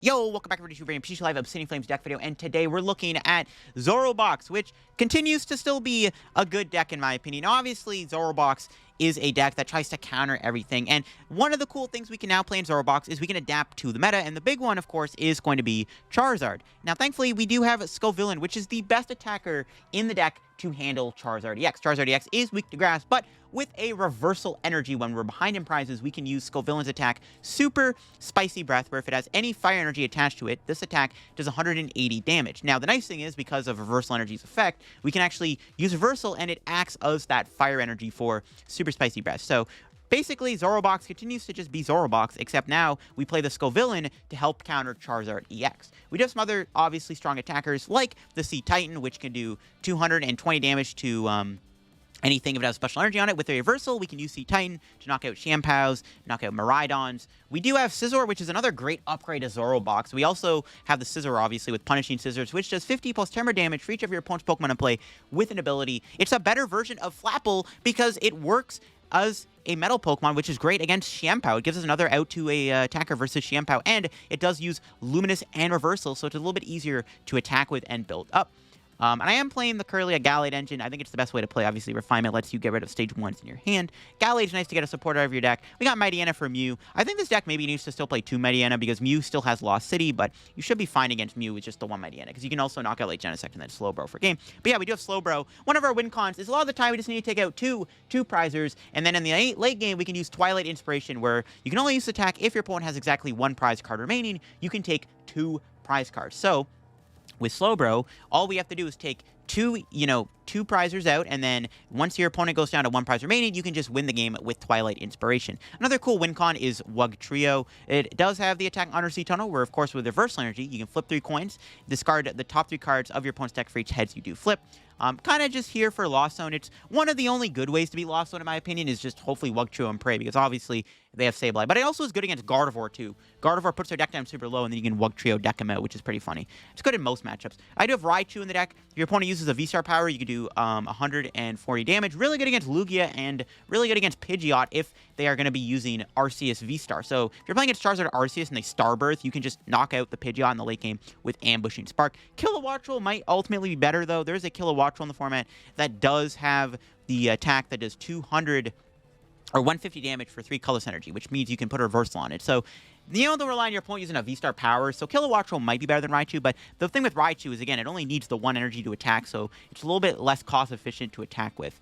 Yo, welcome back everybody to Miriam PTCGL Live Obsidian Flames deck video, and today we're looking at Zoroark Box, which continues to still be a good deck in my opinion. Obviously, Zoroark Box is a deck that tries to counter everything, and one of the cool things we can now play in Zoroark Box is we can adapt to the meta, and the big one, of course, is going to be Charizard. Now, thankfully, we do have Scovillain, which is the best attacker in the deck to handle Charizard EX. Charizard EX is weak to grass, but with a reversal energy when we're behind in prizes, we can use Scovillain's attack, Super Spicy Breath, where if it has any fire energy attached to it, this attack does 180 damage. Now, the nice thing is, because of reversal energy's effect, we can actually use reversal, and it acts as that fire energy for Super Spicy Breath. So, basically, Zoroark Box continues to just be Zoroark Box, except now we play the Scovillain to help counter Charizard EX. We do have some other, obviously, strong attackers, like the Cetitan, which can do 220 damage to, anything if it has special energy on it. With a reversal, we can use Cetitan to knock out Shampoows, knock out Miraidons. We do have Scizor, which is another great upgrade to Zoroark Box. We also have the Scizor, obviously, with Punishing Scissors, which does 50 plus Tremor damage for each of your opponent's Pokemon in play with an ability. It's a better version of Flapple because it works as a metal Pokemon, which is great against Shampoo. It gives us another out to a attacker versus Shampoo, and it does use Luminous and Reversal, so it's a little bit easier to attack with and build up. And I am playing the Kirlia Gallade engine. I think it's the best way to play. Obviously, Refinement lets you get rid of stage 1s in your hand. Gallade's nice to get a supporter out of your deck. We got Mightyena for Mew. I think this deck maybe needs to still play 2 Mightyena because Mew still has Lost City, but you should be fine against Mew with just the 1 Mightyena because you can also knock out like Genesect and then Slowbro for game. But yeah, we do have Slowbro. One of our win cons is a lot of the time we just need to take out two prizers, and then in the late game we can use Twilight Inspiration, where you can only use attack if your opponent has exactly 1 prize card remaining. You can take 2 prize cards. So with Slowbro, all we have to do is take two prizers out, and then once your opponent goes down to 1 prize remaining, you can just win the game with Twilight Inspiration. Another cool win con is Wugtrio. It does have the attack Undersea Tunnel, where of course with reversal energy, you can flip 3 coins, discard the top 3 cards of your opponent's deck for each heads you do flip. Kind of just here for Lost Zone. It's one of the only good ways to be Lost Zone, in my opinion, is just hopefully Wugtrio and Prey, because obviously they have Sableye. But it also is good against Gardevoir, too. Gardevoir puts their deck down super low, and then you can Wugtrio deck him out, which is pretty funny. It's good in most matchups. I do have Raichu in the deck. If your opponent uses a V-Star power, you can do 140 damage. Really good against Lugia, and really good against Pidgeot if they are going to be using Arceus V-Star. So if you're playing against Charizard Arceus and they Starbirth, you can just knock out the Pidgeot in the late game with Ambushing Spark. Kilowattrel might ultimately be better, though. There's a Kilowattrel in the format that does have the attack that does 200 or 150 damage for 3 colorless energy, which means you can put a reversal on it. So, they'll rely on your opponent using a V-Star power, so Kilowattrel might be better than Raichu, but the thing with Raichu is, again, it only needs the 1 energy to attack, so it's a little bit less cost-efficient to attack with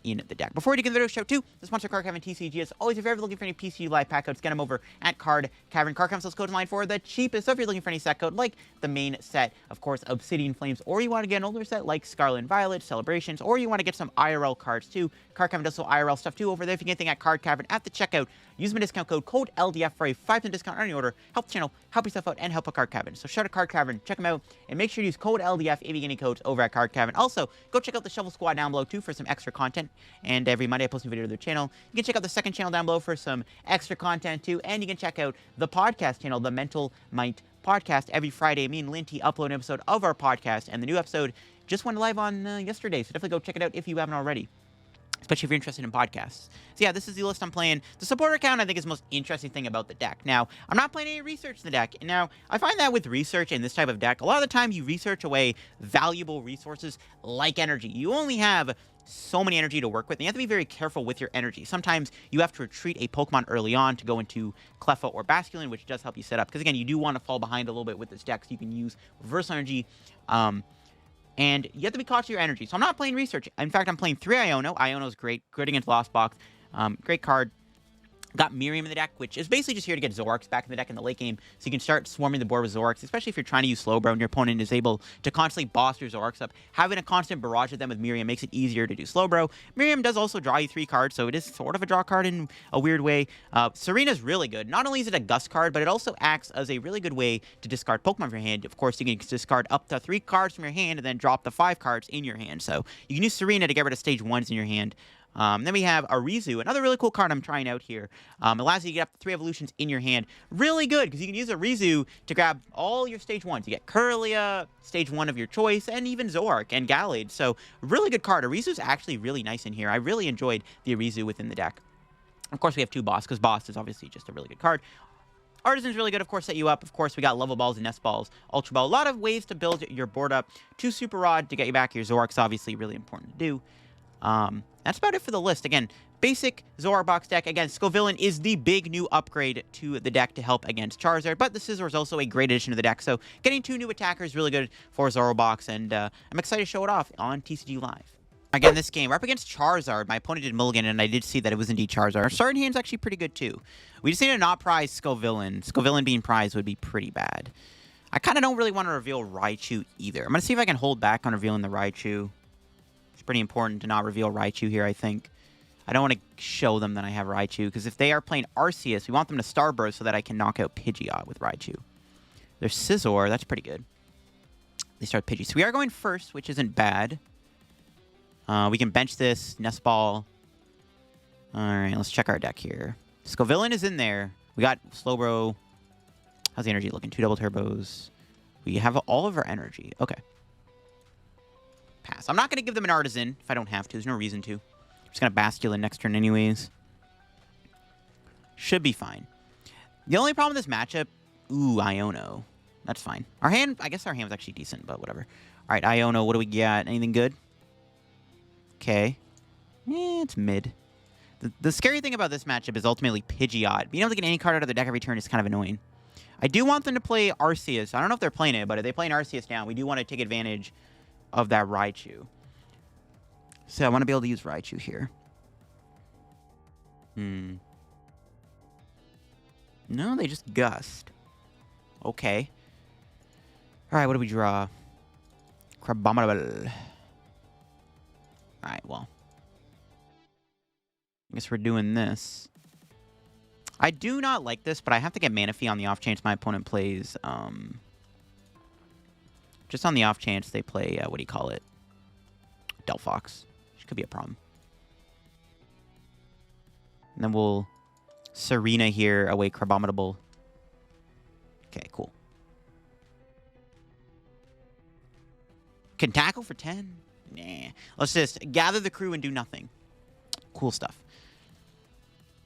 in the deck. Before we begin the video, shout to the sponsor, Card Cavern TCG. As always, if you're ever looking for any PCG Live pack codes, get them over at Card Cavern. Card Cavern sells codes online for the cheapest, so if you're looking for any set code, like the main set, of course, Obsidian Flames, or you want to get an older set like Scarlet Violet, Celebrations, or you want to get some IRL cards too, Card Cavern does sell IRL stuff too over there. If you get anything at Card Cavern at the checkout, use my discount code LDF for a 5% discount on any order. Help the channel, help yourself out, and help a Card Cavern. So shout out Card Cavern, check them out, and make sure to use code LDF if you get any codes over at Card Cavern. Also, go check out the Shovel Squad down below too for some extra content. And every Monday I post a video to their channel. You can check out the second channel down below for some extra content too. And you can check out the podcast channel, the Mental Might Podcast. Every Friday, me and Linty upload an episode of our podcast. And the new episode just went live on yesterday. So definitely go check it out if you haven't already, especially if you're interested in podcasts. So yeah, this is the list I'm playing. The supporter account, I think, is the most interesting thing about the deck. Now, I'm not playing any research in the deck. Now, I find that with research in this type of deck, a lot of the time you research away valuable resources like energy. You only have so many energy to work with, and you have to be very careful with your energy. Sometimes you have to retreat a Pokemon early on to go into Cleffa or Basculin, which does help you set up. Because, again, you do want to fall behind a little bit with this deck, so you can use reverse energy, and you have to be cautious of your energy. So I'm not playing research. In fact, I'm playing 3 Iono. Iono's great. Good against Lost Box. Great card. Got Miriam in the deck, which is basically just here to get Zoroarks back in the deck in the late game, so you can start swarming the board with Zoroarks, especially if you're trying to use Slowbro and your opponent is able to constantly boss your Zoroarks up. Having a constant barrage of them with Miriam makes it easier to do Slowbro. Miriam does also draw you 3 cards, so it is sort of a draw card in a weird way. Serena's really good. Not only is it a Gust card, but it also acts as a really good way to discard Pokemon from your hand. Of course, you can discard up to 3 cards from your hand and then drop the 5 cards in your hand. So you can use Serena to get rid of stage 1s in your hand. Then we have Arezu, another really cool card I'm trying out here. Allows you to get up to 3 evolutions in your hand. Really good, because you can use Arezu to grab all your stage 1s. You get Kirlia, stage 1 of your choice, and even Zoroark and Gallade. So, really good card. Arezu's actually really nice in here. I really enjoyed the Arezu within the deck. Of course, we have 2 Boss, because Boss is obviously just a really good card. Artazon's really good, of course, set you up. Of course, we got Level Balls and Nest Balls, Ultra Ball. A lot of ways to build your board up. 2 Super Rod to get you back. Your Zoroark's obviously really important to do. That's about it for the list. Again, basic Zoroark Box deck. Again, Scovillain is the big new upgrade to the deck to help against Charizard, but the Scizor is also a great addition to the deck. So getting 2 new attackers is really good for Zoroark Box, and I'm excited to show it off on TCG Live. Again, this game, we're up against Charizard. My opponent did mulligan, and I did see that it was indeed Charizard. Our starting hand's actually pretty good, too. We just need to not prize Scovillain. Scovillain being prized would be pretty bad. I kind of don't really want to reveal Raichu either. I'm going to see if I can hold back on revealing the Raichu. It's pretty important to not reveal Raichu here, I think. I don't want to show them that I have Raichu, because if they are playing Arceus, we want them to Starburst so that I can knock out Pidgeot with Raichu. There's Scizor. That's pretty good. They start Pidgey. So we are going first, which isn't bad. We can bench this, Nest Ball. Alright, let's check our deck here. Scovillain is in there. We got Slowbro. How's the energy looking? 2 double turbos. We have all of our energy. Okay. Pass. I'm not going to give them an Artazon if I don't have to. There's no reason to. I'm just going to Basculin next turn anyways. Should be fine. The only problem with this matchup... Ooh, Iono. That's fine. Our hand... I guess our hand was actually decent, but whatever. Alright, Iono, what do we got? Anything good? Okay. It's mid. The scary thing about this matchup is ultimately Pidgeot. Being able to get any card out of the deck every turn is kind of annoying. I do want them to play Arceus. I don't know if they're playing it, but if they play an Arceus now, we do want to take advantage of that Raichu. So I want to be able to use Raichu here. No, they just Gust. Okay. Alright, what do we draw? Crabominable. Alright, well. I guess we're doing this. I do not like this, but I have to get Manaphy on the off chance my opponent plays, just on the off chance they play, what do you call it? Delphox. Which could be a problem. And then we'll Serena here, away Crabominable. Okay, cool. Can tackle for 10? Nah. Let's just gather the crew and do nothing. Cool stuff.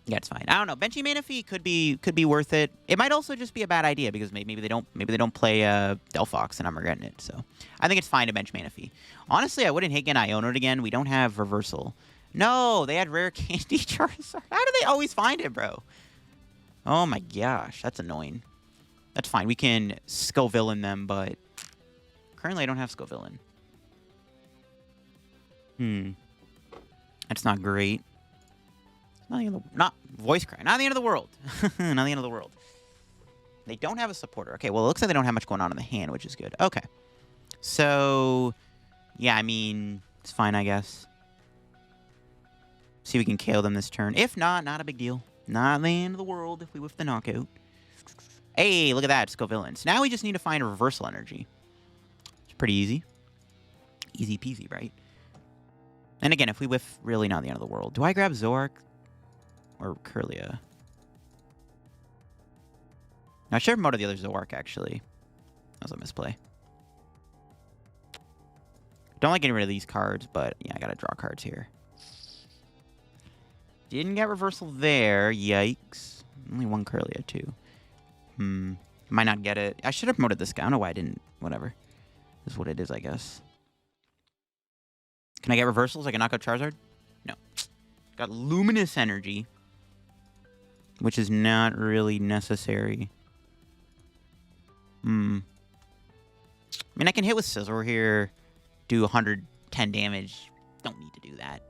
Yeah, it's fine. I don't know. Benching Manaphy could be worth it. It might also just be a bad idea because maybe they don't play Delphox and I'm regretting it. So I think it's fine to bench Manaphy. Honestly, I wouldn't hate getting Iono'd again. We don't have reversal. No, they had rare candy Charizard. How do they always find it, bro? Oh my gosh, that's annoying. That's fine. We can Scovillain them, but currently I don't have Scovillain. That's not great. Not voice cry. Not the end of the world. Not the end of the world. They don't have a supporter. Okay, well, it looks like they don't have much going on in the hand, which is good. Okay. So, yeah, I mean, it's fine, I guess. See if we can KO them this turn. If not, not a big deal. Not the end of the world if we whiff the knockout. Hey, look at that, Scovillain. So now we just need to find a reversal energy. It's pretty easy. Easy peasy, right? And again, if we whiff, really not the end of the world. Do I grab Zoroark or Kirlia? No, I should have promoted the other Zoroark, actually. That was a misplay. Don't like getting rid of these cards, but yeah, I gotta draw cards here. Didn't get reversal there. Yikes. Only one Kirlia, too. Might not get it. I should have promoted this guy. I don't know why I didn't. Whatever. This is what it is, I guess. Can I get reversals? I can knock out Charizard? No. Got Luminous Energy, which is not really necessary. I mean, I can hit with Scizor here, do 110 damage. Don't need to do that.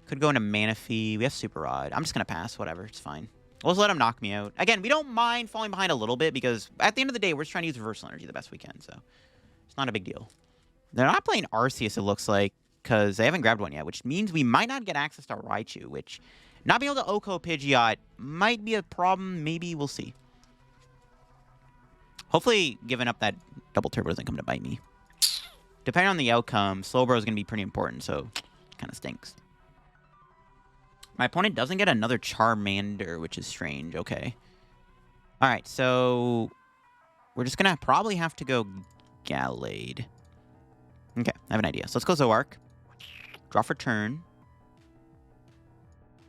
Could go into Manaphy. We have Super Rod. I'm just going to pass. Whatever. It's fine. We'll just let him knock me out. Again, we don't mind falling behind a little bit because at the end of the day, we're just trying to use reversal energy the best we can. So it's not a big deal. They're not playing Arceus, it looks like, because they haven't grabbed one yet, which means we might not get access to Raichu, which not being able to Oko Pidgeot might be a problem. Maybe we'll see. Hopefully, giving up that double turbo doesn't come to bite me. Depending on the outcome, Slowbro is going to be pretty important, so it kind of stinks. My opponent doesn't get another Charmander, which is strange. Okay. All right, so we're just going to probably have to go Gallade. Okay, I have an idea. So let's go Zoroark. Draw for turn.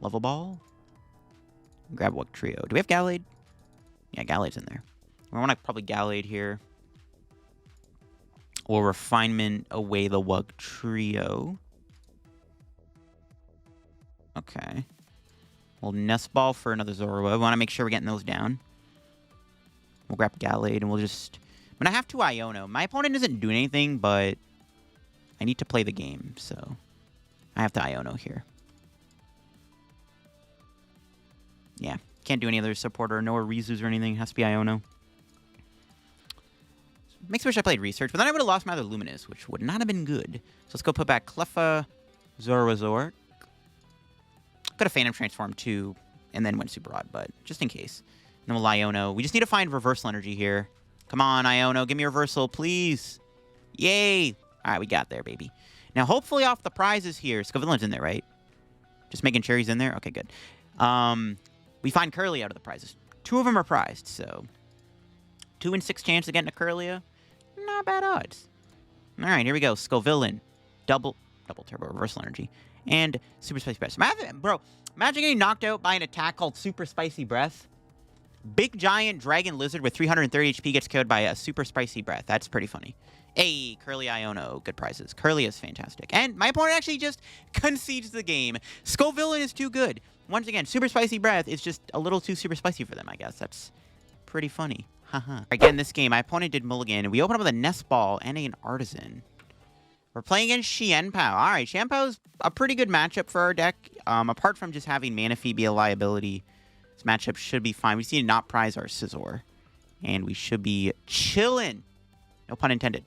Level Ball. Grab Wugtrio. Do we have Gallade? Yeah, Gallade's in there. We want to probably Gallade here. Or Refinement away the Wugtrio. Okay. We'll Nest Ball for another Zorua. We want to make sure we're getting those down. We'll grab Gallade, and we'll just... I'm going to have to Iono. My opponent isn't doing anything, but I need to play the game, so I have to Iono here. Yeah, can't do any other supporter. No Arezus or anything. Has to be Iono. Makes me wish I played Research, but then I would have lost my other Luminous, which would not have been good. So let's go put back Cleffa, Zoroark. Could have Phantom Transform too, and then went Super Odd, but just in case. And then we'll Iono. We just need to find Reversal Energy here. Come on, Iono, give me Reversal, please. Yay! All right, we got there, baby. Now, hopefully off the prizes here. Scovillain's in there, right? Just making sure he's in there? Okay, good. We find Kirlia out of the prizes. 2 of them are prized, so 2 in 6 chance of getting a Kirlia. Not bad odds. All right, here we go. Scovillain. Double Turbo Reversal Energy. And Super Spicy Breath. Bro, imagine getting knocked out by an attack called Super Spicy Breath. Big Giant Dragon Lizard with 330 HP gets killed by a Super Spicy Breath. That's pretty funny. Hey, Kirlia Iono. Good prizes. Kirlia is fantastic. And my opponent actually just concedes the game. Scovillain is too good. Once again, Super Spicy Breath is just a little too super spicy for them, I guess. That's pretty funny. Haha. Again, this game, my opponent did Mulligan, and we open up with a Nest Ball and an Artazon. We're playing against Hisuian PAL. All right, Hisuian PAL is a pretty good matchup for our deck. Apart from just having Manaphy be a liability, this matchup should be fine. We just need to not prize our Scizor. And we should be chilling. No pun intended.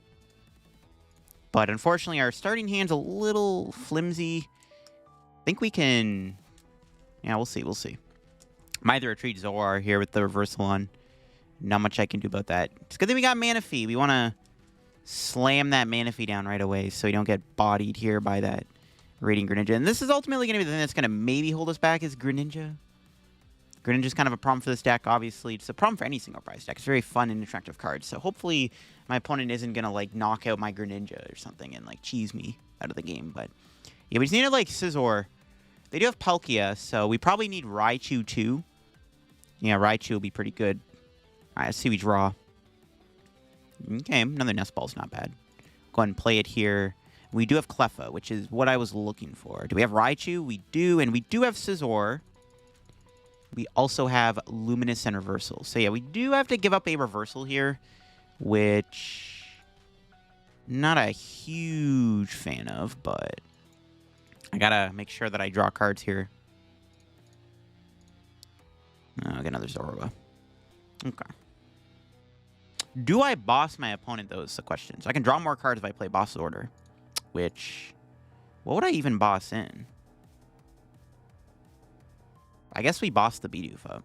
But unfortunately, our starting hand's a little flimsy. I think we can... Yeah, we'll see. We'll see. Might either retreat Zoroark here with the reversal on. Not much I can do about that. It's good that we got Manaphy. We want to slam that Manaphy down right away so we don't get bodied here by that Radiant Greninja. And this is ultimately going to be the thing that's going to maybe hold us back is Greninja. Greninja's kind of a problem for this deck, obviously. It's a problem for any single prize deck. It's very fun and attractive cards. So hopefully my opponent isn't going to, like, knock out my Greninja or something and, like, cheese me out of the game. But, yeah, we just need to, like, Scizor. They do have Palkia, so we probably need Raichu, too. Yeah, Raichu will be pretty good. All right, let's see we draw. Okay, another Nest Ball's not bad. Go ahead and play it here. We do have Cleffa, which is what I was looking for. Do we have Raichu? We do, and we do have Scizor. We also have Luminous and Reversal. So, yeah, we do have to give up a Reversal here, which... not a huge fan of, but... I gotta make sure that I draw cards here. Oh, I got another Zorua. Okay. Do I boss my opponent, though, is the question. So I can draw more cards if I play boss order. Which... what would I even boss in? I guess we boss the Bidoof up.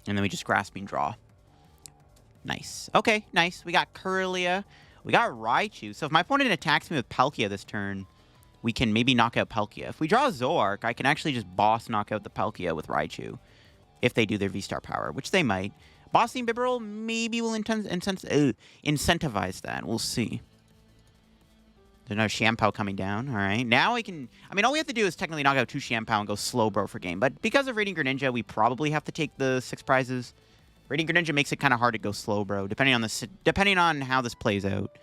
And then we just Grasping Draw. Nice. Okay, nice. We got Kirlia. We got Raichu. So if my opponent attacks me with Palkia this turn, we can maybe knock out Palkia. If we draw a Zoroark, I can actually just boss knock out the Palkia with Raichu. If they do their V-Star power, which they might. Bossing Bibarel maybe will incentivize that. We'll see. There's another Hisuian PAL coming down. All right. Now we can... I mean, all we have to do is technically knock out 2 Hisuian PAL and go Slowbro for game. But because of Radiant Greninja, we probably have to take the 6 prizes. Radiant Greninja makes it kind of hard to go Slowbro, depending on how this plays out.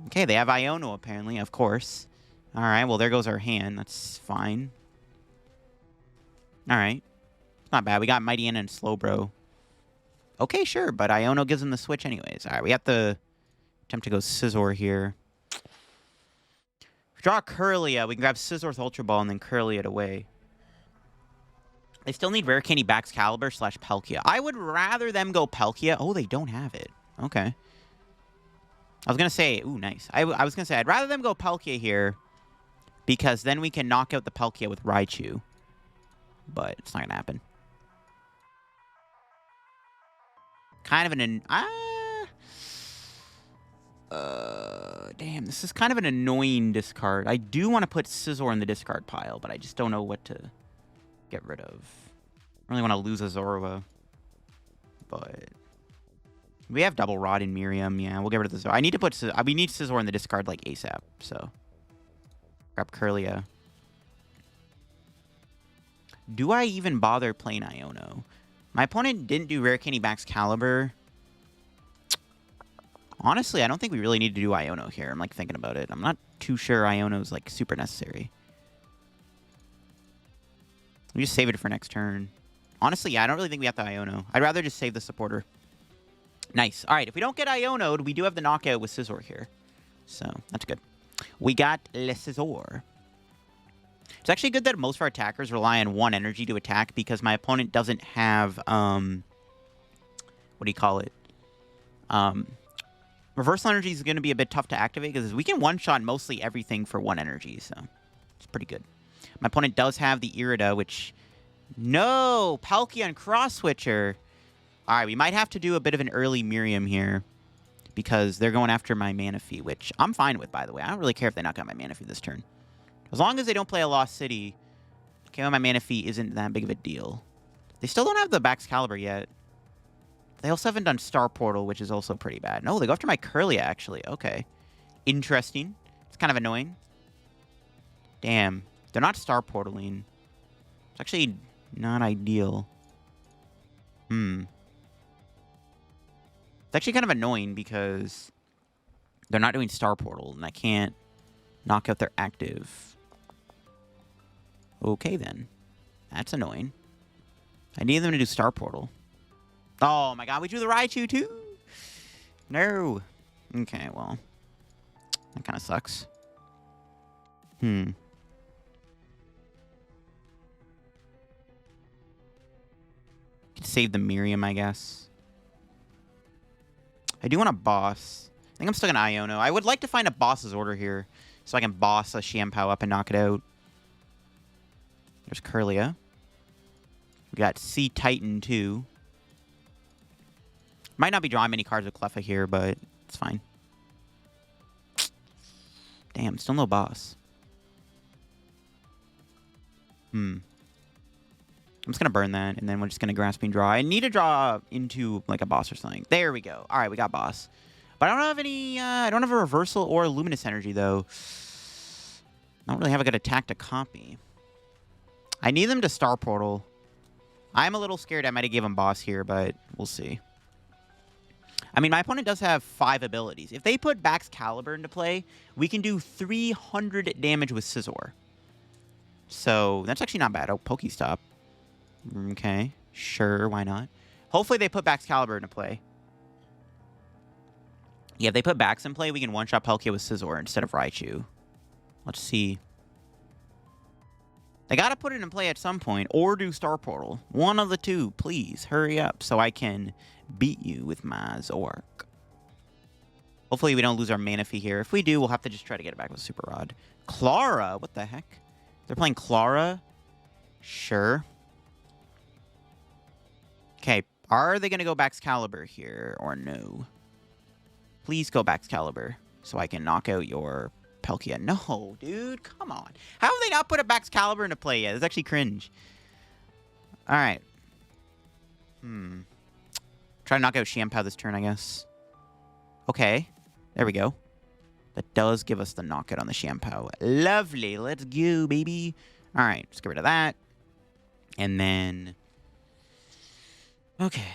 Okay, they have Iono, apparently, of course. All right, well, there goes our hand. That's fine. All right. Not bad. We got Mightyena and Slowbro. Okay, sure, but Iono gives him the switch anyways. All right, we have to attempt to go Scizor here. If we draw Kirlia, we can grab Scizor with Ultra Ball and then Kirlia it away. They still need Rare Candy Baxcalibur / Palkia. I would rather them go Palkia. Oh, they don't have it. Okay. I was going to say, ooh, nice. I was going to say, I'd rather them go Palkia here because then we can knock out the Palkia with Raichu. But it's not going to happen. Kind of an... damn, this is kind of an annoying discard. I do want to put Scizor in the discard pile, but I just don't know what to get rid of. I really want to lose a Zorua. But... we have Double Rod in Miriam. Yeah, we'll get rid of the Zorua. I need to put... we need Scizor in the discard, like, ASAP, so... grab Kirlia. Do I even bother playing Iono? My opponent didn't do Rare Candy Baxcalibur. Honestly, I don't think we really need to do Iono here. I'm like thinking about it. I'm not too sure Iono's like super necessary. We just save it for next turn. Honestly, yeah, I don't really think we have to Iono. I'd rather just save the supporter. Nice. All right, if we don't get Iono'd, we do have the knockout with Scizor here. So, that's good. We got Le Scizor. It's actually good that most of our attackers rely on 1 energy to attack because my opponent doesn't have, what do you call it? Reversal energy is going to be a bit tough to activate because we can one-shot mostly everything for 1 energy, so it's pretty good. My opponent does have the Irida, which... No! Palkia Cross-Switcher! Alright, we might have to do a bit of an early Miriam here because they're going after my Manaphy, which I'm fine with, by the way. I don't really care if they knock out my Manaphy this turn. As long as they don't play a Lost City, KO my Manaphy isn't that big of a deal. They still don't have the Baxcalibur yet. They also haven't done Star Portal, which is also pretty bad. No, they go after my Kirlia, actually. Okay. Interesting. It's kind of annoying. Damn. They're not Star Portaling. It's actually not ideal. It's actually kind of annoying because they're not doing Star Portal, and I can't knock out their active. Okay, then. That's annoying. I need them to do Star Portal. Oh, my God. We drew the Raichu, too. No. Okay, well. That kind of sucks. Could save the Miriam, I guess. I do want a boss. I think I'm still going to Iono. I would like to find a boss's order here so I can boss a Shampoo up and knock it out. There's Kirlia. We got Cetitan, too. Might not be drawing many cards with Cleffa here, but it's fine. Damn, still no boss. I'm just going to burn that, and then we're just going to Grasping Draw. I need to draw into, like, a boss or something. There we go. All right, we got boss. But I don't have any, I don't have a Reversal or Luminous Energy, though. I don't really have a good attack to copy. I need them to Star Portal. I'm a little scared I might have given boss here, but we'll see. I mean, my opponent does have 5 abilities. If they put Baxcalibur into play, we can do 300 damage with Scizor. So, that's actually not bad. Oh, Pokestop. Okay. Sure, why not? Hopefully they put Baxcalibur into play. Yeah, if they put Bax in play, we can one-shot Palkia with Scizor instead of Raichu. Let's see. They gotta put it in play at some point, or do Star Portal. One of the two, please. Hurry up so I can beat you with my Zoroark. Hopefully we don't lose our Manaphy here. If we do, we'll have to just try to get it back with Super Rod. Clara? What the heck? They're playing Clara? Sure. Okay, are they gonna go Baxcalibur here, or no? Please go Baxcalibur so I can knock out your Palkia. No, dude, come on. How have they not put a Baxcalibur into play yet? It's actually cringe. All right. Try to knock out Shampoo this turn, I guess. Okay. There we go. That does give us the knockout on the Shampoo. Lovely. Let's go, baby. All right. Let's get rid of that. And then... Okay.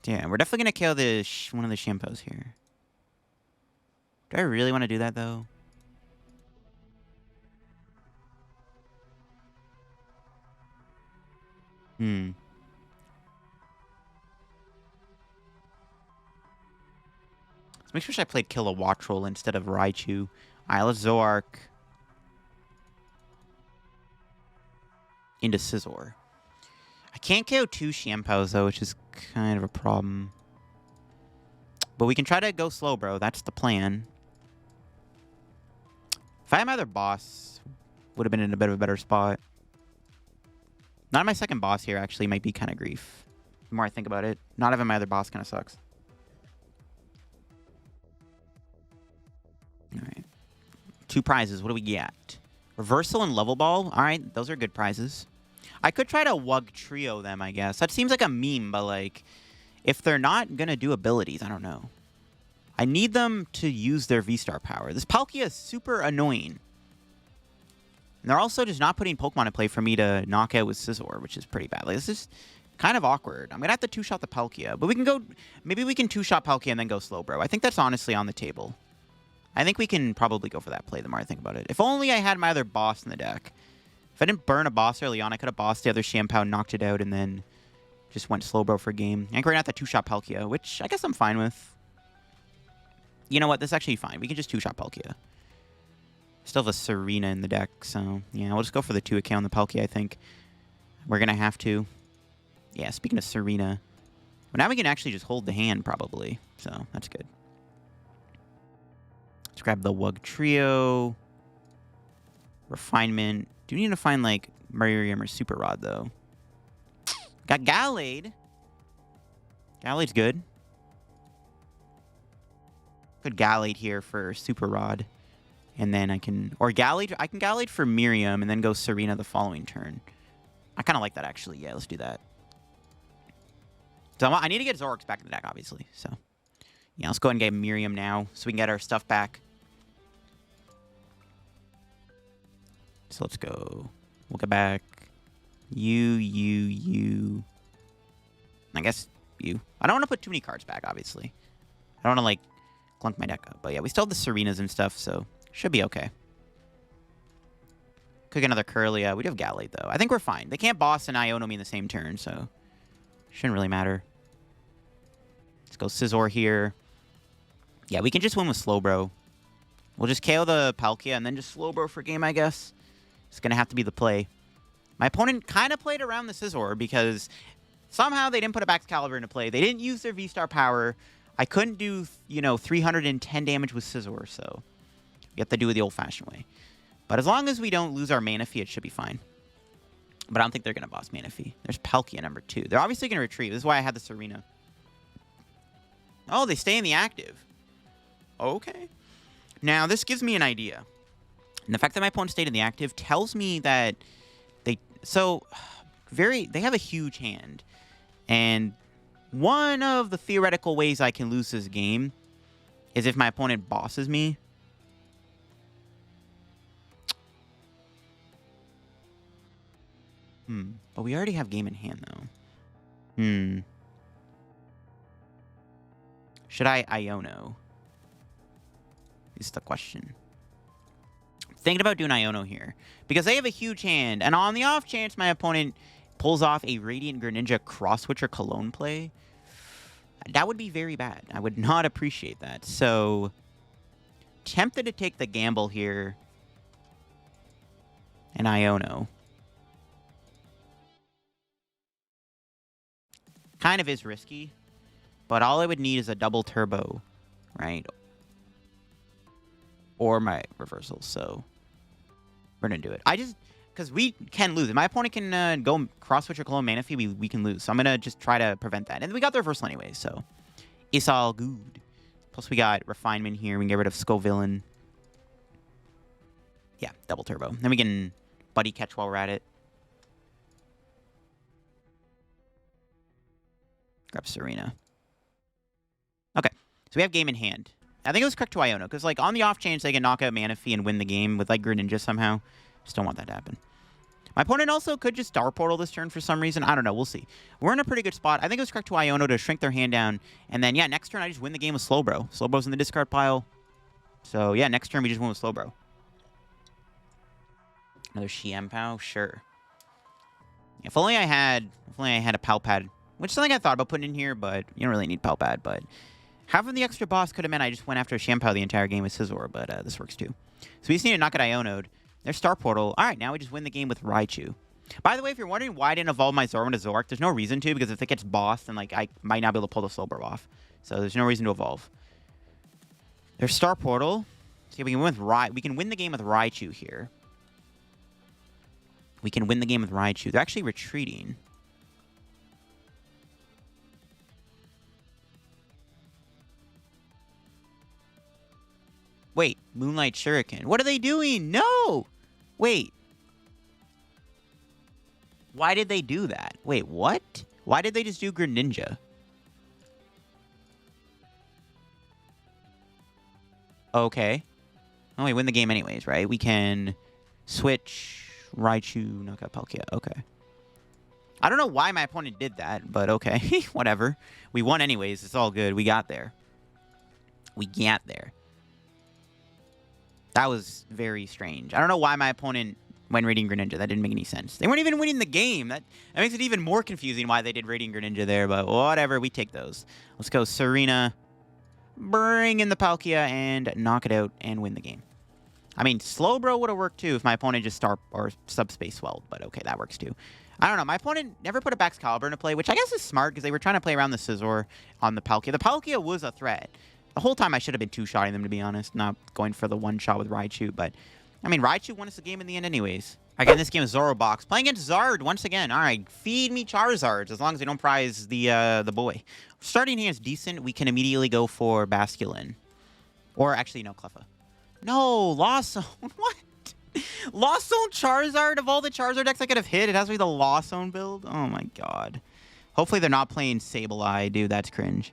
Yeah, we're definitely going to kill the one of the Shampoos here. Do I really want to do that, though? Let's make sure I played Kilowattrel instead of Raichu. Alright, let's Zoroark into Scizor. I can't KO 2 Shampoos, though, which is kind of a problem. But we can try to go Slowbro. That's the plan. If I had my other boss, would have been in a bit of a better spot. Not my second boss here, actually, might be kind of grief. The more I think about it. Not having my other boss kind of sucks. Alright. 2 prizes. What do we get? Reversal and Level Ball. Alright, those are good prizes. I could try to Wugtrio them, I guess. That seems like a meme, but, like, if they're not going to do abilities, I don't know. I need them to use their V-Star power. This Palkia is super annoying. And they're also just not putting Pokemon in play for me to knock out with Scizor, which is pretty bad. Like, this is kind of awkward. I'm going to have to two-shot the Palkia. But we can go... Maybe we can two-shot Palkia and then go Slowbro. I think that's honestly on the table. I think we can probably go for that play the more I think about it. If only I had my other boss in the deck. If I didn't burn a boss early on, I could have bossed the other Shampoo, knocked it out, and then just went Slowbro for a game. I think we're going to have to two-shot Palkia, which I guess I'm fine with. You know what? This is actually fine. We can just two-shot Palkia. Still have a Serena in the deck, so yeah, we'll just go for the 2-account on the Palkia, I think. We're going to have to. Yeah, speaking of Serena. Well, now we can actually just hold the hand, probably. So, that's good. Let's grab the Wugtrio. Refinement. Do we need to find, like, Miriam or Super Rod, though? Got Gallade. Gallade's good. Good Gallade here for Super Rod. And then I can... Or Gallade... I can Gallade for Miriam and then go Serena the following turn. I kind of like that, actually. Yeah, let's do that. So I need to get Zoroark back in the deck, obviously. So, yeah, let's go ahead and get Miriam now so we can get our stuff back. So let's go. We'll get back. You. I guess you. I don't want to put too many cards back, obviously. I don't want to, like, clunk my deck up. But, yeah, we still have the Serenas and stuff, so should be okay. Could get another Kirlia. We do have Gallade, though. I think we're fine. They can't boss and Iono me in the same turn, so shouldn't really matter. Let's go Scizor here. Yeah, we can just win with Slowbro. We'll just KO the Palkia and then just Slowbro for game, I guess. It's going to have to be the play. My opponent kind of played around the Scizor because somehow they didn't put a Baxcalibur into play. They didn't use their V-Star power. I couldn't do, 310 damage with Scizor, so you have to do it the old-fashioned way. But as long as we don't lose our Manaphy, it should be fine. But I don't think they're going to boss Manaphy. There's Palkia number 2. They're obviously going to retrieve. This is why I had the Serena. Oh, they stay in the active. Okay. Now, this gives me an idea. And the fact that my opponent stayed in the active tells me that they have a huge hand. And one of the theoretical ways I can lose this game is if my opponent bosses me. But we already have game in hand, though. Should I Iono? Is the question. Thinking about doing Iono here. Because they have a huge hand. And on the off chance my opponent pulls off a Radiant Greninja Cross-Switcher Cologne play, that would be very bad. I would not appreciate that. So, tempted to take the gamble here. And Iono. Kind of is risky. But all I would need is a double turbo. Right? Or my reversal. So, we're going to do it. Because we can lose. If my opponent can go Cross-Switch or Cologne Manaphy, we can lose. So I'm going to just try to prevent that. And we got the reversal anyway, so it's all good. Plus we got Refinement here. We can get rid of Scovillain. Yeah, double turbo. Then we can Buddy Catch while we're at it. Grab Serena. Okay, so we have game in hand. I think it was correct to Iono, because, like, on the off chance they can knock out Manaphy and win the game with, like, Greninja somehow. Just don't want that to happen. My opponent also could just Star Portal this turn for some reason. I don't know. We'll see. We're in a pretty good spot. I think it was correct to Iono to shrink their hand down. And then, yeah, next turn I just win the game with Slowbro. Slowbro's in the discard pile. So, yeah, next turn we just win with Slowbro. Another Xiampao? Sure. If only I had a Pal Pad. Which is something I thought about putting in here, but you don't really need Pal Pad. But having the extra boss could have meant I just went after Xiampao the entire game with Scizor. But this works too. So we just need to knock it Iono'd. There's Star Portal. All right, now we just win the game with Raichu. By the way, if you're wondering why I didn't evolve my Zoro into Zoroark, there's no reason to, because if it gets bossed, then, like, I might not be able to pull the Slowbro off. So there's no reason to evolve. There's Star Portal. See, we can win the game with Raichu here. We can win the game with Raichu. They're actually retreating. Wait, Moonlight Shuriken. What are they doing? No! Wait. Why did they do that? Wait, what? Why did they just do Greninja? Okay. Oh, we win the game anyways, right? We can Switch, Raichu, knockout Palkia. Okay. I don't know why my opponent did that, but okay. Whatever. We won anyways. It's all good. We got there. We got there. That was very strange. I don't know why my opponent went Radiant Greninja. That didn't make any sense. They weren't even winning the game. That makes it even more confusing why they did Radiant Greninja there, but whatever. We take those. Let's go Serena. Bring in the Palkia and knock it out and win the game. I mean, Slowbro would have worked too if my opponent just start or subspace swelled, but okay, that works too. I don't know. My opponent never put a Baxcalibur into play, which I guess is smart because they were trying to play around the Scizor on the Palkia. The Palkia was a threat. The whole time I should have been two-shotting them, to be honest, not going for the one-shot with Raichu, but I mean, Raichu won us the game in the end anyways. Again, this game is Zoroark Box. Playing against Zard once again. All right, feed me Charizards as long as they don't prize the boy. Starting here is decent. We can immediately go for Basculin. Or actually, no, Cleffa. No, Lost Zone. What? Lost Zone Charizard? Of all the Charizard decks I could have hit, it has to be the Lost Zone build? Oh my god. Hopefully they're not playing Sableye, dude. That's cringe.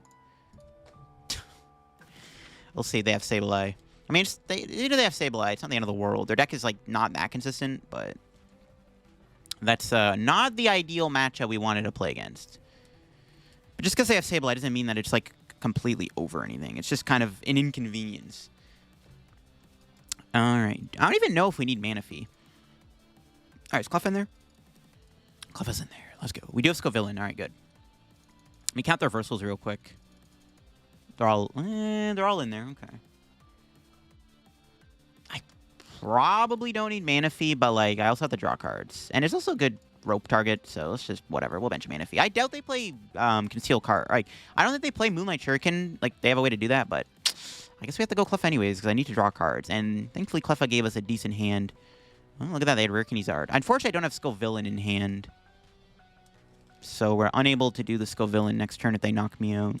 We'll see if they have Sableye. I mean, either they have Sableye. It's not the end of the world. Their deck is, like, not that consistent, but that's not the ideal matchup we wanted to play against. But just because they have Sableye doesn't mean that it's, like, completely over anything. It's just kind of an inconvenience. All right. I don't even know if we need Manaphy. All right, is Cleffa in there? Cleffa's in there. Let's go. We do have Scovillain. All right, good. Let me count the reversals real quick. They're all in there. Okay. I probably don't need Manaphy, but like I also have to draw cards, and it's also a good rope target. So let's just whatever. We'll bench Manaphy. I doubt they play conceal card. Like I don't think they play Moonlight Shuriken. Like they have a way to do that, but I guess we have to go Cleffa anyways because I need to draw cards, and thankfully Cleffa gave us a decent hand. Oh, look at that. They had Rare Zard. Unfortunately, I don't have Scovillain in hand, so we're unable to do the Scovillain next turn if they knock me out.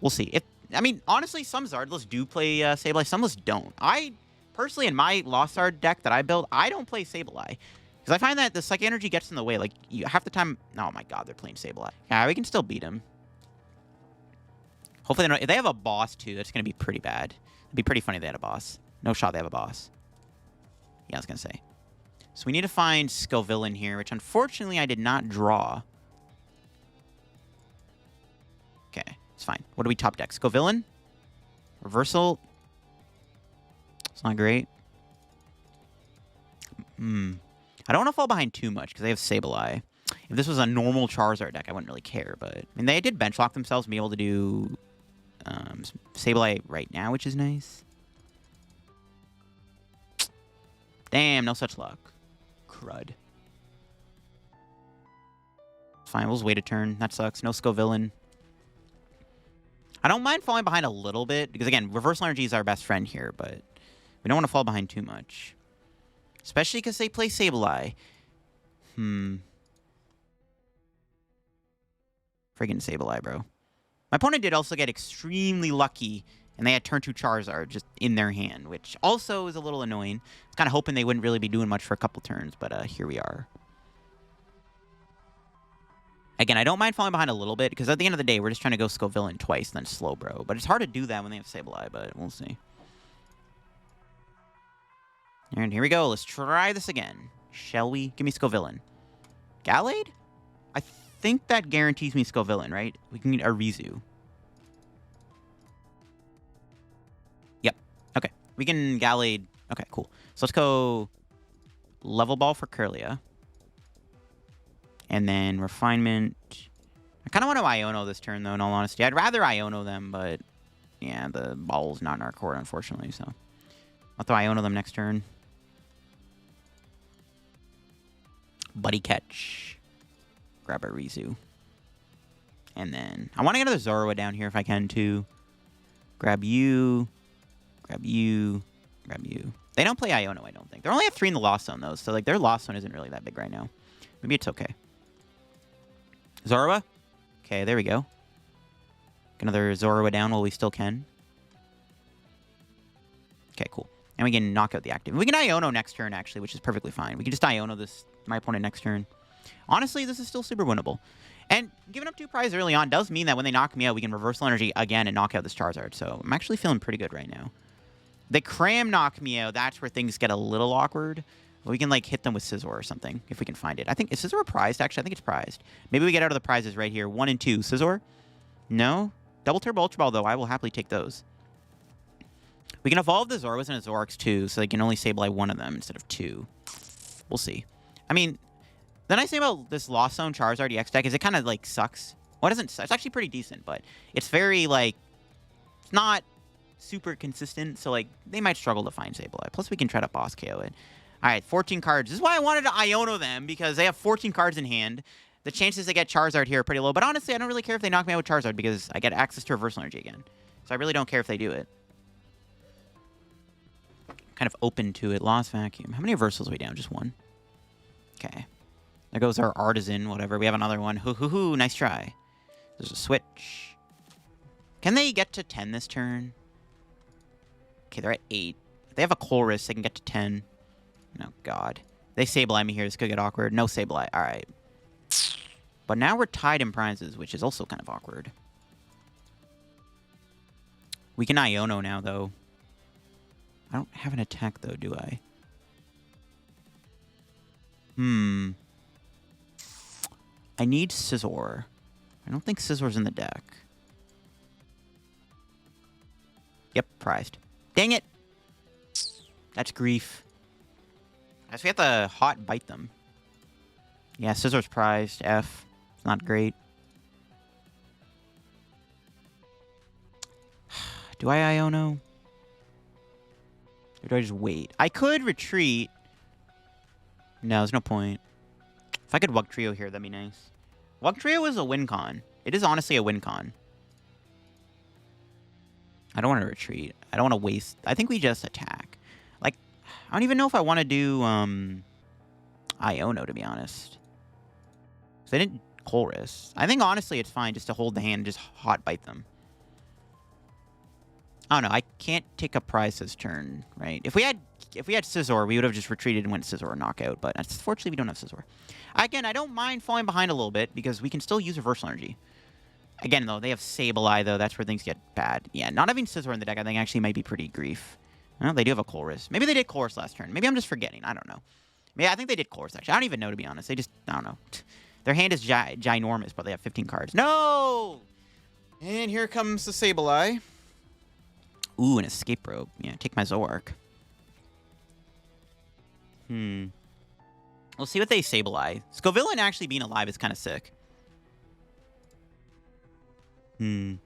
We'll see. I mean, honestly, some Zardless do play Sableye. Some lists don't. I, personally, in my Lost Zard deck that I build, I don't play Sableye. Because I find that the Psychic Energy gets in the way. Like, half the time... Oh, my God, they're playing Sableye. Yeah, we can still beat him. Hopefully, if they have a boss, too, that's going to be pretty bad. It'd be pretty funny if they had a boss. No shot they have a boss. Yeah, I was going to say. So we need to find Scovillain here, which, unfortunately, I did not draw. Okay. It's fine. What do we top deck? Scovillain? Reversal? It's not great. I don't want to fall behind too much because they have Sableye. If this was a normal Charizard deck, I wouldn't really care. But I mean, they did bench lock themselves and be able to do Sableye right now, which is nice. Damn, no such luck. Crud. Fine, we'll just wait a turn. That sucks. No Scovillain. I don't mind falling behind a little bit, because, again, Reversal Energy is our best friend here, but we don't want to fall behind too much. Especially because they play Sableye. Friggin' Sableye, bro. My opponent did also get extremely lucky, and they had turn 2 Charizard just in their hand, which also is a little annoying. I was kind of hoping they wouldn't really be doing much for a couple turns, but here we are. Again, I don't mind falling behind a little bit, because at the end of the day, we're just trying to go Scovillain twice, then Slowbro. But it's hard to do that when they have Sableye, but we'll see. And here we go. Let's try this again. Shall we? Give me Scovillain. Gallade? I think that guarantees me Scovillain, right? We can get Arezu. Yep. Okay. We can Gallade. Okay, cool. So let's go Level Ball for Kirlia. And then Refinement. I kind of want to Iono this turn, though, in all honesty. I'd rather Iono them, but yeah, the ball's not in our court, unfortunately, so I'll throw Iono them next turn. Buddy Catch. Grab a Arezu. And then I want to get another Zorua down here if I can, too. Grab you. Grab you. Grab you. They don't play Iono, I don't think. They're only at 3 in the Lost Zone, though, so like their Lost Zone isn't really that big right now. Maybe it's okay. Zorua? Okay, there we go. Get another Zorua down while we still can. Okay, cool. And we can knock out the active. We can Iono next turn, actually, which is perfectly fine. We can just Iono my opponent next turn. Honestly, this is still super winnable. And giving up 2 prizes early on does mean that when they knock me out, we can Reversal Energy again and knock out this Charizard. So I'm actually feeling pretty good right now. They cram knock me out. That's where things get a little awkward. We can, like, hit them with Scizor or something, if we can find it. I think... Is Scizor prized, actually? I think it's prized. Maybe we get out of the prizes right here. 1 and 2. Scizor? No? Double Turbo Ultra Ball, though. I will happily take those. We can evolve the Zoruas and the Zoroarks, too, so they can only Sableye one of them instead of 2. We'll see. I mean, the nice thing about this Lost Zone Charizard EX deck is it kind of, like, sucks. Well, it doesn't suck. It's actually pretty decent, but it's very, like... It's not super consistent, so, like, they might struggle to find Sableye. Plus, we can try to boss KO it. All right, 14 cards. This is why I wanted to Iono them, because they have 14 cards in hand. The chances they get Charizard here are pretty low. But honestly, I don't really care if they knock me out with Charizard, because I get access to Reversal Energy again. So I really don't care if they do it. Kind of open to it. Lost Vacuum. How many reversals are we down? Just 1? Okay. There goes our Artazon, whatever. We have another one. Hoo-hoo-hoo. Nice try. There's a Switch. Can they get to 10 this turn? Okay, they're at 8. If they have a Colress, they can get to 10. Oh, God. They Sableye me here. This could get awkward. No Sableye. All right. But now we're tied in prizes, which is also kind of awkward. We can Iono now, though. I don't have an attack, though, do I? I need Scizor. I don't think Scizor's in the deck. Yep, prized. Dang it! That's grief. I guess we have to hot bite them. Yeah, Scizor's prized. F. It's not great. Do I Iono? Or do I just wait? I could retreat. No, there's no point. If I could Wugtrio here, that'd be nice. Wugtrio is a win con. It is honestly a win con. I don't want to retreat. I don't want to waste... I think we just attack. Like, I don't even know if I want to do Iono, to be honest. Because they didn't Colress. I think, honestly, it's fine just to hold the hand and just hot bite them. I don't know. I can't take a prize this turn, right? If we had Scizor, we would have just retreated and went Scizor knockout. But unfortunately, we don't have Scizor. Again, I don't mind falling behind a little bit because we can still use Reversal Energy. Again, though, they have Sableye, though. That's where things get bad. Yeah, not having Scizor in the deck, I think, actually might be pretty grief. Well, they do have a Colress. Maybe they did Colress last turn. Maybe I'm just forgetting. I don't know. Yeah, I think they did Colress, actually. I don't even know, to be honest. They just, I don't know. Their hand is ginormous, but they have 15 cards. No! And here comes the Sableye. Ooh, an Escape Rope. Yeah, take my Zoroark. We'll see what they Sableye. Scovillain actually being alive is kind of sick. Get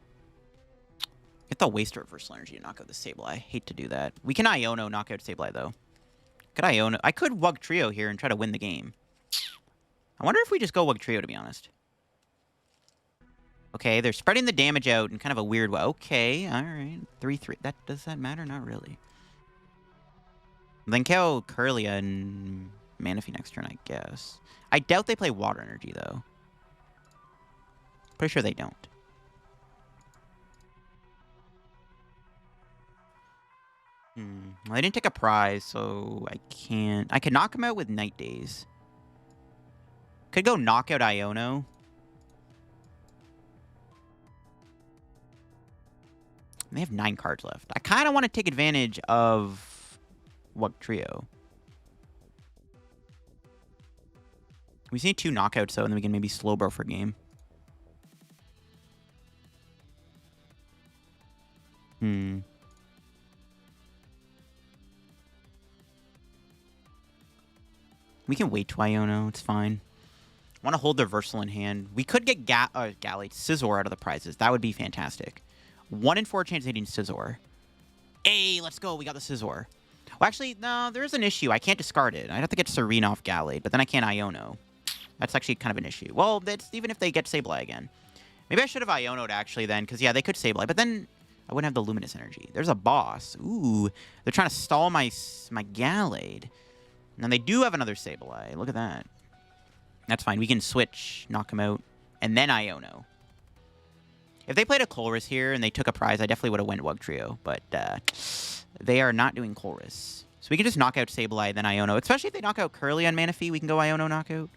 the waste of Reversal Energy to knock out the Sableye. Hate to do that. We can Iono knock out Sableye, though. Could Iono? I could Wugtrio here and try to win the game. I wonder if we just go Wugtrio, to be honest. Okay, they're spreading the damage out in kind of a weird way. Okay, all right. 3-3. Does that matter? Not really. Then KO Kirlia and Manaphy next turn, I guess. I doubt they play Water Energy, though. Pretty sure they don't. Well, they didn't take a prize, so I can't... I could knock him out with Night Days. Could go knockout Iono. They have 9 cards left. I kind of want to take advantage of Wugtrio. We see 2 knockouts, though, and then we can maybe Slowbro for a game. We can wait to Iono. It's fine. I want to hold the Versal in hand. We could get Gallade Scizor out of the prizes. That would be fantastic. 1 in 4 chance of hitting Scizor. Hey, let's go. We got the Scizor. Well, actually, no, there is an issue. I can't discard it. I'd have to get Serena off Gallade, but then I can't Iono. That's actually kind of an issue. Well, that's even if they get Sableye again. Maybe I should have Iono'd, actually, then, because, yeah, they could Sableye, but then I wouldn't have the Luminous Energy. There's a boss. Ooh, they're trying to stall my Gallade. And they do have another Sableye. Look at that. That's fine. We can switch, knock him out, and then Iono. If they played a Colress here and they took a prize, I definitely would have went Wugtrio. But they are not doing Colress. So we can just knock out Sableye, then Iono. Especially if they knock out Kirlia and Manaphy, we can go Iono knockout.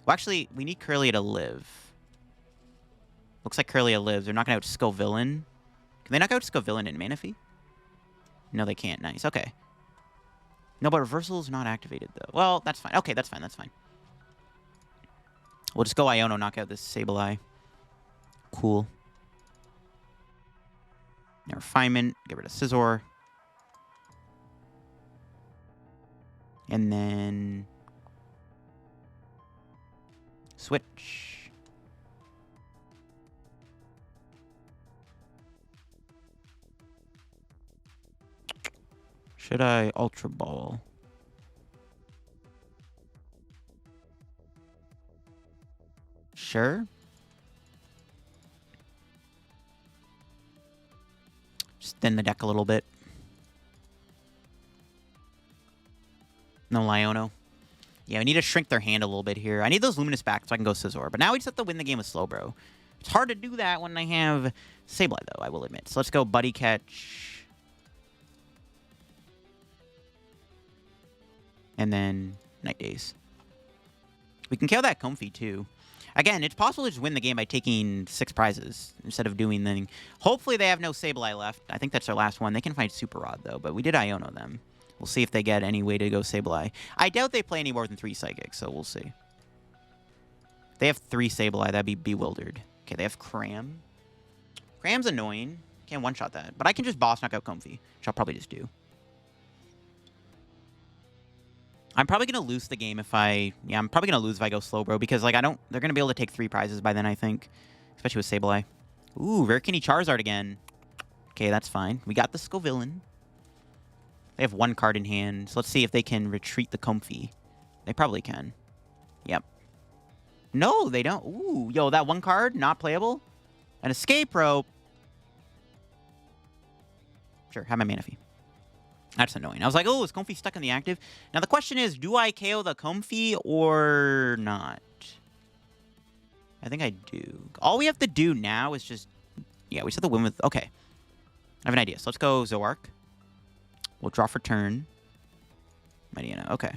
Well, actually, we need Kirlia to live. Looks like Kirlia lives. They're knocking out Scovillain. Can they knock out Scovillain and Manaphy? No, they can't. Nice. Okay. No, but reversal is not activated, though. Well, that's fine. Okay, that's fine. That's fine. We'll just go Iono, knock out this Sableye. Cool. Now Refinement. Get rid of Scizor. And then... Switch. Should I Ultra Ball? Sure. Just thin the deck a little bit. No Iono. Yeah, we need to shrink their hand a little bit here. I need those Luminous back so I can go Scizor. But now we just have to win the game with Slowbro. It's hard to do that when I have Sableye, though, I will admit. So let's go Buddy Catch. And then Night Days. We can kill that Comfey, too. Again, it's possible to just win the game by taking 6 prizes instead of doing the... Hopefully they have no Sableye left. I think that's their last one. They can find Super Rod, though. But we did Iono them. We'll see if they get any way to go Sableye. I doubt they play any more than 3 Psychics, so we'll see. If they have 3 Sableye, that'd be bewildered. Okay, they have Cram. Cram's annoying. Can't one-shot that. But I can just boss knock out Comfey, which I'll probably just do. I'm probably going to lose the game if I... Yeah, I'm probably going to lose if I go Slowbro, because, like, I don't... They're going to be able to take 3 prizes by then, I think. Especially with Sableye. Ooh, Rare Candy Charizard again. Okay, that's fine. We got the Scovillain. They have 1 card in hand, so let's see if they can retreat the Comfey. They probably can. Yep. No, they don't. Ooh, yo, that 1 card, not playable? An Escape Rope. Sure, have my Manaphy. That's annoying. I was like, oh, is Comfey stuck in the active? Now, the question is, do I KO the Comfey or not? I think I do. All we have to do now is just... Yeah, we just have to win with... Okay. I have an idea. So let's go Zoroark. We'll draw for turn. Mightyena. Okay.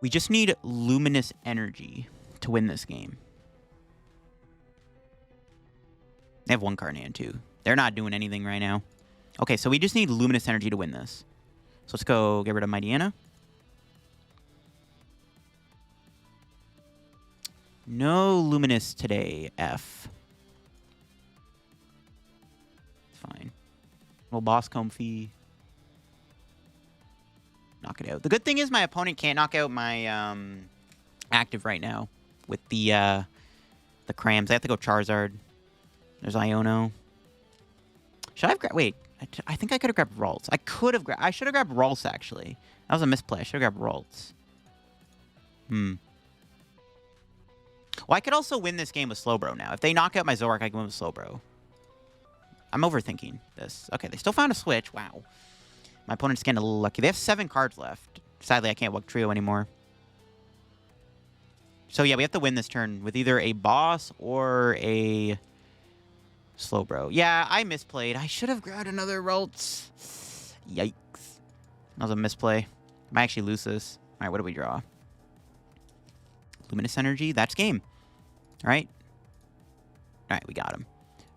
We just need Luminous Energy to win this game. They have 1 card in hand, too. They're not doing anything right now. Okay, so we just need Luminous Energy to win this. So let's go get rid of Mightyena. No Luminous today, F. It's fine. We'll boss Comfey. Knock it out. The good thing is my opponent can't knock out my active right now with the Crams. I have to go Charizard. There's Iono. Should I have grabbed... Wait. I think I could have grabbed Ralts. I could have grabbed... I should have grabbed Ralts, actually. That was a misplay. I should have grabbed Ralts. Well, I could also win this game with Slowbro now. If they knock out my Zoroark, I can win with Slowbro. I'm overthinking this. Okay, they still found a Switch. Wow. My opponent's getting a little lucky. They have 7 cards left. Sadly, I can't Wugtrio anymore. So, yeah, we have to win this turn with either a boss or a... Slowbro. Yeah, I misplayed. I should have grabbed another Ralts. Yikes. That was a misplay. I might actually lose this. All right, what do we draw? Luminous Energy. That's game. All right. All right, we got him.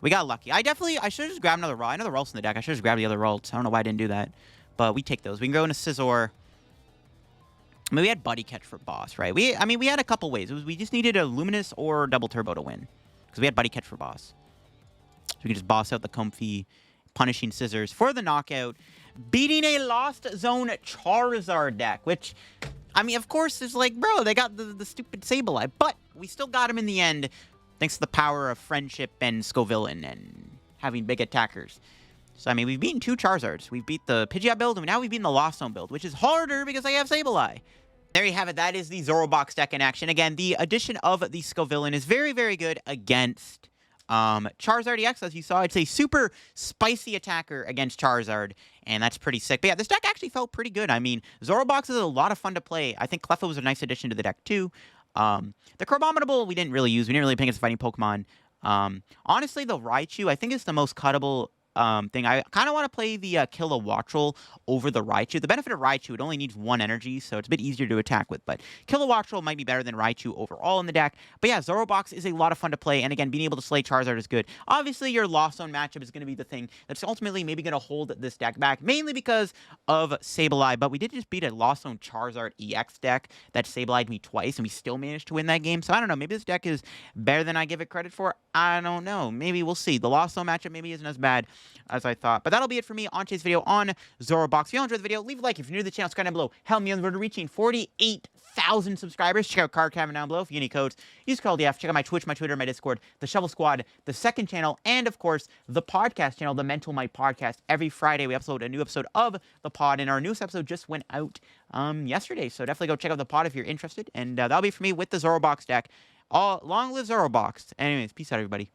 We got lucky. I should have just grabbed another Ralt. I know the Ralts in the deck. I should have just grabbed the other Ralts. I don't know why I didn't do that. But we take those. We can go into Scizor. I mean, we had Buddy Catch for boss, right? We had a couple ways. We just needed a Luminous or Double Turbo to win. Because we had Buddy Catch for boss. So we can just boss out the Comfey, punishing Scissors for the knockout, beating a Lost Zone Charizard deck, which, I mean, of course, is like, bro, they got the stupid Sableye, but we still got him in the end, thanks to the power of friendship and Scovillain and having big attackers. So, I mean, we've beaten 2 Charizards. We've beat the Pidgeot build, and now we've beaten the Lost Zone build, which is harder because I have Sableye. There you have it. That is the Zoroark Box deck in action. Again, the addition of the Scovillain is very, very good against Charizard EX. As you saw, it's a super spicy attacker against Charizard, and that's pretty sick. But yeah, this deck actually felt pretty good. I mean, Zoroark Box is a lot of fun to play. I think Cleffa was a nice addition to the deck, too. The Crabominable, we didn't really use. We didn't really pick against fighting Pokemon. Honestly, the Raichu, I think, is the most cuttable thing. I kind of want to play the Kilowattrel over the Raichu. The benefit of Raichu, it only needs 1 energy, so it's a bit easier to attack with. But Kilowattrel might be better than Raichu overall in the deck. But yeah, Zoroark Box is a lot of fun to play, and again, being able to slay Charizard is good. Obviously, your Lost Zone matchup is going to be the thing that's ultimately maybe going to hold this deck back, mainly because of Sableye. But we did just beat a Lost Zone Charizard EX deck that Sableyed me twice, and we still managed to win that game. So I don't know, maybe this deck is better than I give it credit for. I don't know. Maybe we'll see. The Lost Zone matchup maybe isn't as bad as I thought. But that'll be it for me on today's video on Zoroark Box. If you enjoyed the video, leave a like. If you're new to the channel, subscribe down below. Help me on the road to reaching 48,000 subscribers. Check out card comment down below. If you need codes, use code LDF. Check out my Twitch, my Twitter, my Discord, the Shovel Squad, the second channel, and of course, the podcast channel, the Mental Mike podcast. Every Friday, we upload a new episode of the pod, and our newest episode just went out yesterday. So definitely go check out the pod if you're interested. And that'll be for me with the Zoroark Box deck. Long live Zoroark Box. Anyways, peace out, everybody.